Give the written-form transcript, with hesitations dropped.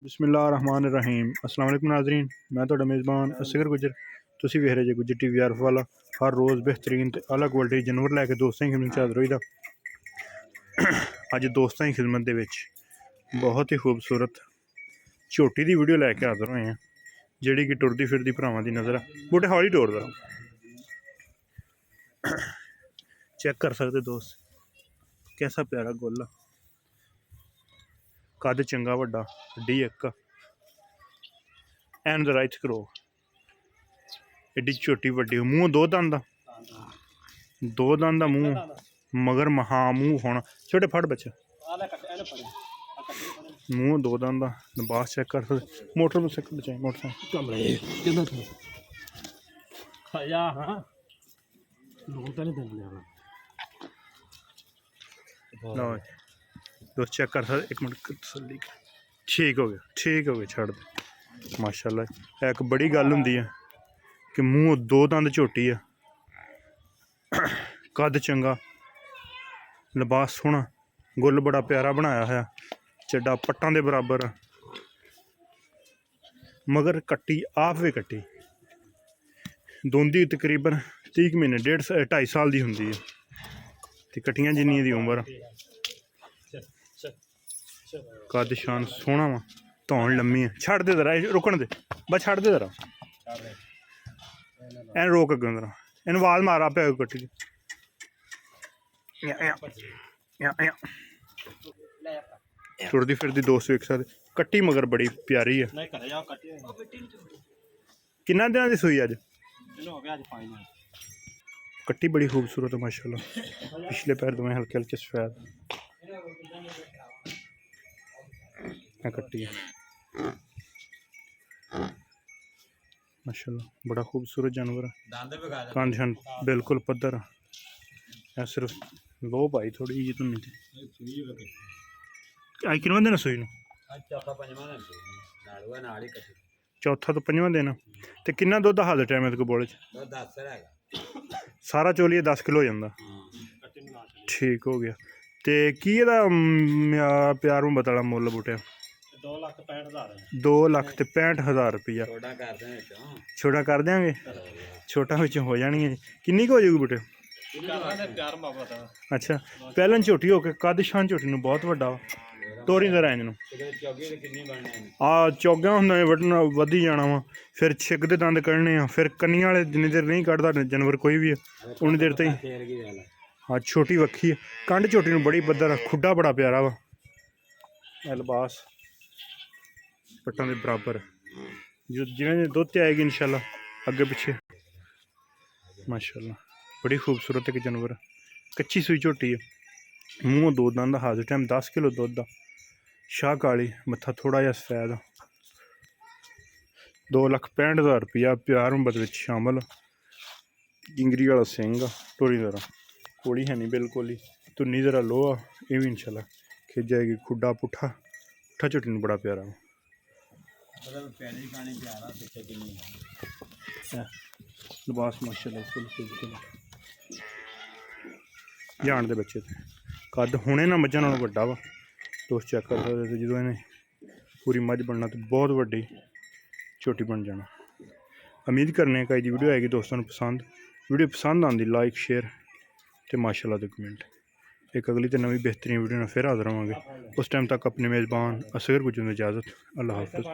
बिस्मिल्लाहिर्रहमानिर्रहीम अस्सलाम वालेकुम नाज़रीन। मैं तो मेज़बान असगर गुजर तुसी वेख रहे जे गुजर टीवी आरफ वाला। हर रोज़ बेहतरीन ते अलग क्वालिटी जानवर लैके दोस्तें की खिदमत हाज़र होई दा। अज दोस्तें की खिदमत दे विच बहुत ही खूबसूरत झोटी की वीडियो लैके हाज़र होए हैं, जिहड़ी कि टुरदी फिरदी भरावां दी नज़र है। बूटे हौली टोरदा चेक कर सकते दोस्त, कैसा प्यारा गोला, कद चंगा वड्डा, हड्डी एक एंड द राइट करो, एड्डी छोटी वड्डी, मूँह दो दंद दा मूँह, मगर महा मूँह होना छोटे फट बच्चा, मूँह दो दंद दा, लिबास चेक कर सकते। मोटरसाइकिल बचाए मोटरसाइकिल दोस्त चेक कर सकते। एक मिनट तसल्ली ठीक हो गया छड़ दे। माशाल्लाह एक बड़ी गल हुंदी है कि मूँह दो दंद झोटी है, कद चंगा, लिबास सोहना, गुल बड़ा प्यारा बनाया है, चड्डा पट्टां दे बराबर, मगर कट्टी आप भी कट्टी दोंदी तकरीबन 30 महीने 2.5 साल की होंगी है, तो कट्टियां जिन्नी दी उम्र, कद शान सोहना वा, धौन लम्मी है। छड़ दे जरा, रुकन दे बस, छड़ दे जरा, एन रोक अगर जरा, इन आवाज मार आप कट्टी टुरदी फिरदी दोस्त वेख सकते। कट्टी मगर बड़ी प्यारी है। किन्ना दिन की सूई अज? कट्टी बड़ी खूबसूरत है माशाल्लाह, पिछले पैर दोवें हल्के हल्के सफेद, कट्टी है माशाल्लाह, बड़ा खूबसूरत जानवर है। कान शान बिल्कुल पद्धर है, सिर्फ लो भाई थोड़ी जी धुनी थी। अज किनवा दिन सूई चौथा तो पंजवां दिन, तो किन्ना दुध हाल टाइम है बोले सारा चोलिए 10 किलो हो जाता। ठीक हो गया। तो की प्यार मुहब्बत वाला मुल बूटे? 2,65,000 रुपया छोटा कर देंगे, छोटा बिच हो जानी है। किन्नी हो जाएगी बूटे? अच्छा पहले झोटी हो के कद शान झोटी बहुत वड्डा टोरी दे रैंज चौगा होंगे वड्डना वधी जाना वा, फिर छिक दे दंद कढ़ने, फिर कन्नियां वाले जिन्नी देर नहीं कढ़दा जानवर कोई भी है उन्नी देर तक। हाँ छोटी वक्खी है, कंड झोटी नूं बड़ी बद्दर, खुड्डा बड़ा प्यारा वा, लिबास पट्टां दे बराबर, जो जिवें दुध ते आएगी इंशाल्लाह अगे पिछे। माशाल्लाह बड़ी खूबसूरत एक जानवर, कच्ची सूई झोटी है, मूँह दो दंद, हाजिर टाइम 10 किलो दुध, शाह काली, मत्था थोड़ा जहा सफेद, 2,65,000 रुपया प्यार मुहब्बत शामिल, गिंगरी वाला सिंह, टोरी जरा कोड़ी है नहीं बिल्कुल ही, धुनी जरा लोहा, ये भी इंशाल्लाह खिंच जाएगी। खुड्डा पुट्ठा पुट्ठा झोटी बड़ा प्यारा लिबास माशाल्लाह बिल्कुल जान दे बच्चे थे, कद हुणे ना मझां नालों वड्डा वा, तुस चेक कर सकते जो इन्हें पूरी मझ बनना तो बहुत वड्डी झोटी बन जाना। उम्मीद करने कि अज वीडियो आएगी दोस्तों पसंद, वीडियो पसंद आती लाइक शेयर तो माशाल्लाह दे कमेंट। एक अगली तो नवी बेहतरीन वीडियो फिर हाजिर होवांगे, उस टाइम तक अपने मेज़बान असगर गुजर इजाज़त। अल्लाह हाफ़िज़।